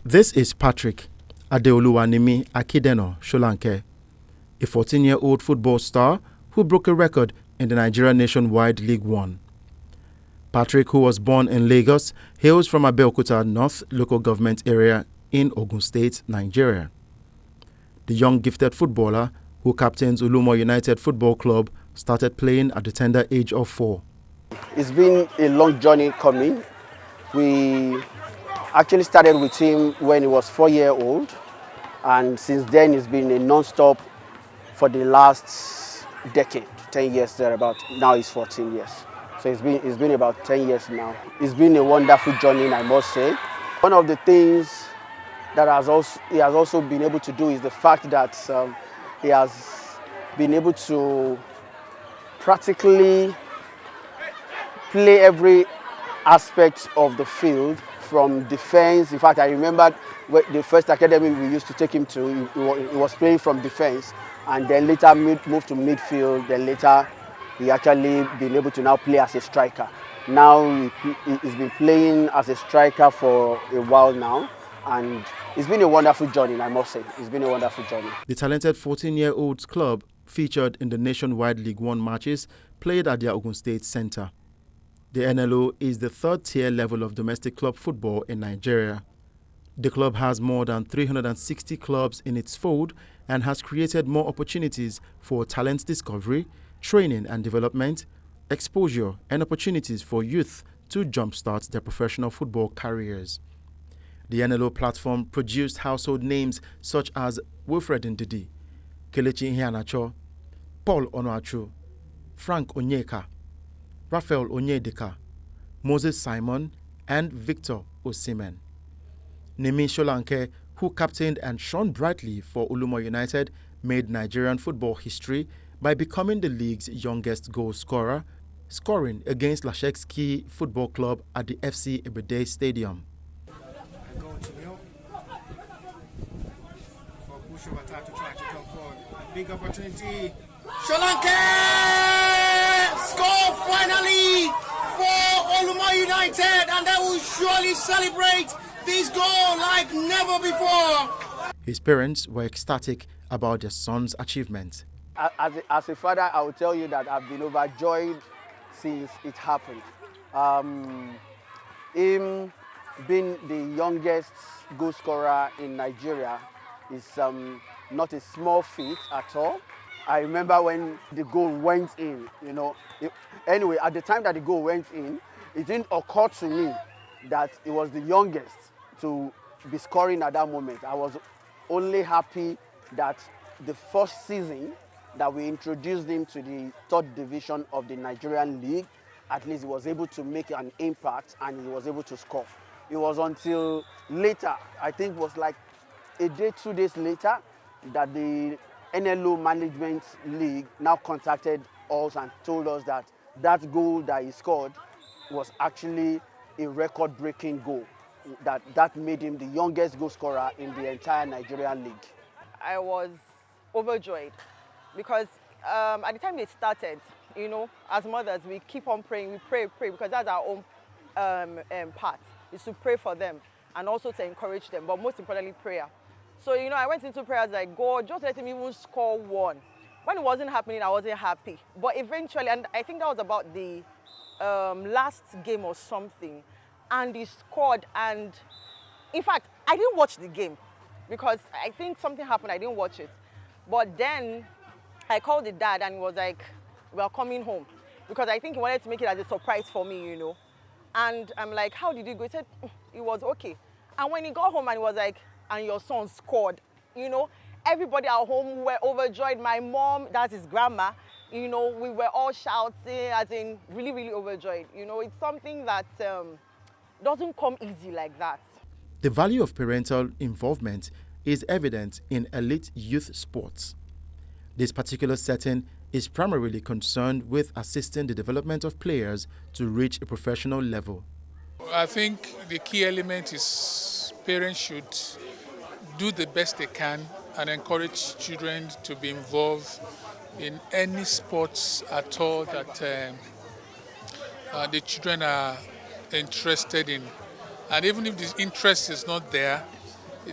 This is Patrick Nimi Solanke, a 14-year-old football star who broke a record in the Nigerian Nationwide League One. Patrick, who was born in Lagos, hails from Abeokuta North local government area in Ogun State, Nigeria. The young gifted footballer, who captains Olumo United Football Club, started playing at the tender age of 4. It's been a long journey coming. We actually started with him when he was 4-year-old, and since then it's been a non-stop for the last decade, 10 years thereabout. Now he's 14 years. So it's been about 10 years now. It's been a wonderful journey, I must say. One of the things that he has also been able to do is the fact that he has been able to practically play every aspect of the field, from defense. In fact, I remember the first academy we used to take him to, he was playing from defense, and then later moved to midfield. Then later he actually been able to now play as a striker. Now he's been playing as a striker for a while now, and it's been a wonderful journey, I must say. It's been a wonderful journey. The talented 14-year-old's club featured in the Nationwide League One matches played at the Ogun State Center. The NLO is the third-tier level of domestic club football in Nigeria. The club has more than 360 clubs in its fold and has created more opportunities for talent discovery, training and development, exposure and opportunities for youth to jumpstart their professional football careers. The NLO platform produced household names such as Wilfred Ndidi, Kelechi Iheanacho, Paul Onuachu, Frank Onyeka, Raphael Onyedika, Moses Simon, and Victor Osimhen. Nimi Solanke, who captained and shone brightly for Olumo United, made Nigerian football history by becoming the league's youngest goal scorer, scoring against Lasegski Football Club at the FC Ebede Stadium. Big opportunity. Solanke score finally for Olumo United, and they will surely celebrate this goal like never before. His parents were ecstatic about their son's achievement. As a father, I will tell you that I've been overjoyed since it happened. Him being the youngest goal scorer in Nigeria is not a small feat at all. I remember when the goal went in, anyway, at the time that the goal went in, it didn't occur to me that he was the youngest to be scoring at that moment. I was only happy that the first season that we introduced him to the third division of the Nigerian league, at least he was able to make an impact and he was able to score. It was until later, I think it was like a day, 2 days later, that the NLO Management League now contacted us and told us that that goal that he scored was actually a record-breaking goal. That made him the youngest goal scorer in the entire Nigerian league. I was overjoyed because at the time they started, as mothers, we keep on praying, we pray, because that's our own part, is to pray for them and also to encourage them, but most importantly, prayer. So, I went into prayers like, God, just let him even score one. When it wasn't happening, I wasn't happy. But eventually, and I think that was about the last game or something, and he scored. And in fact, I didn't watch the game because I think something happened. I didn't watch it. But then I called the dad and he was like, we are coming home. Because I think he wanted to make it as a surprise for me, And I'm like, how did it go? He said, it was okay. And when he got home and he was like, and your son scored, everybody at home were overjoyed. My mom, that's his grandma, we were all shouting, as in really, really overjoyed. It's something that doesn't come easy like that. The value of parental involvement is evident in elite youth sports. This particular setting is primarily concerned with assisting the development of players to reach a professional level. I think the key element is parents should do the best they can and encourage children to be involved in any sports at all that the children are interested in. And even if the interest is not there,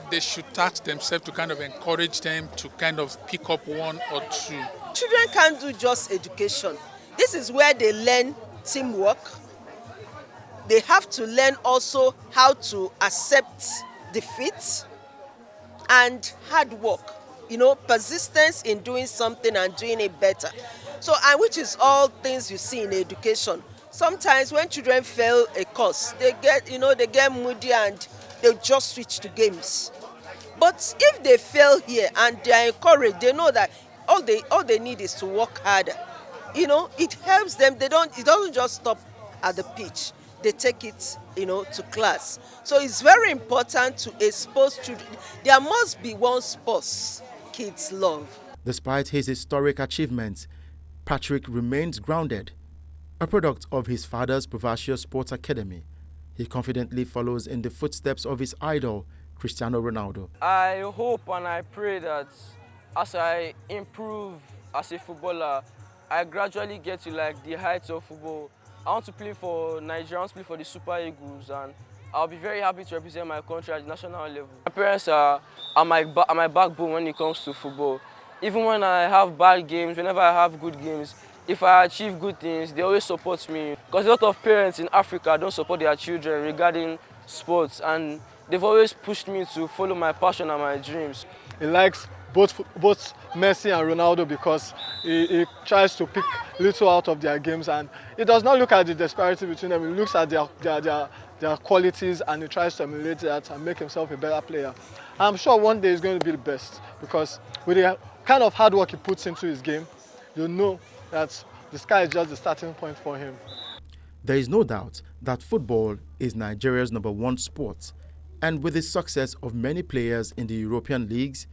they should task themselves to kind of encourage them to kind of pick up one or two. Children can't do just education. This is where they learn teamwork. They have to learn also how to accept defeat and hard work. Persistence in doing something and doing it better. So, and which is all things you see in education. Sometimes when children fail a course, they get moody and they just switch to games. But if they fail here and they are encouraged, they know that all they need is to work harder. It helps them. It doesn't just stop at the pitch. They take it, to class. So it's very important to expose children. There must be one sport kids love. Despite his historic achievements, Patrick remains grounded. A product of his father's Provincial Sports Academy, he confidently follows in the footsteps of his idol, Cristiano Ronaldo. I hope and I pray that as I improve as a footballer, I gradually get to the heights of football. I want to play for Nigeria, I want to play for the Super Eagles, and I'll be very happy to represent my country at the national level. My parents are my backbone when it comes to football. Even when I have bad games, whenever I have good games, if I achieve good things, they always support me. Because a lot of parents in Africa don't support their children regarding sports, and they've always pushed me to follow my passion and my dreams. He likes both Messi and Ronaldo because he tries to pick little out of their games, and he does not look at the disparity between them. He looks at their qualities and he tries to emulate that and make himself a better player. I'm sure one day he's going to be the best because with the kind of hard work he puts into his game, you know that the sky is just the starting point for him. There is no doubt that football is Nigeria's #1 sport, and with the success of many players in the European leagues,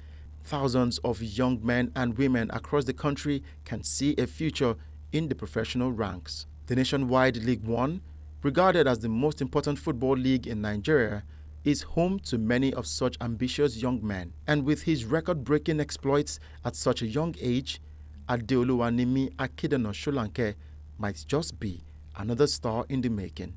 thousands of young men and women across the country can see a future in the professional ranks. The nationwide League One, regarded as the most important football league in Nigeria, is home to many of such ambitious young men. And with his record-breaking exploits at such a young age, Nimi Solanke might just be another star in the making.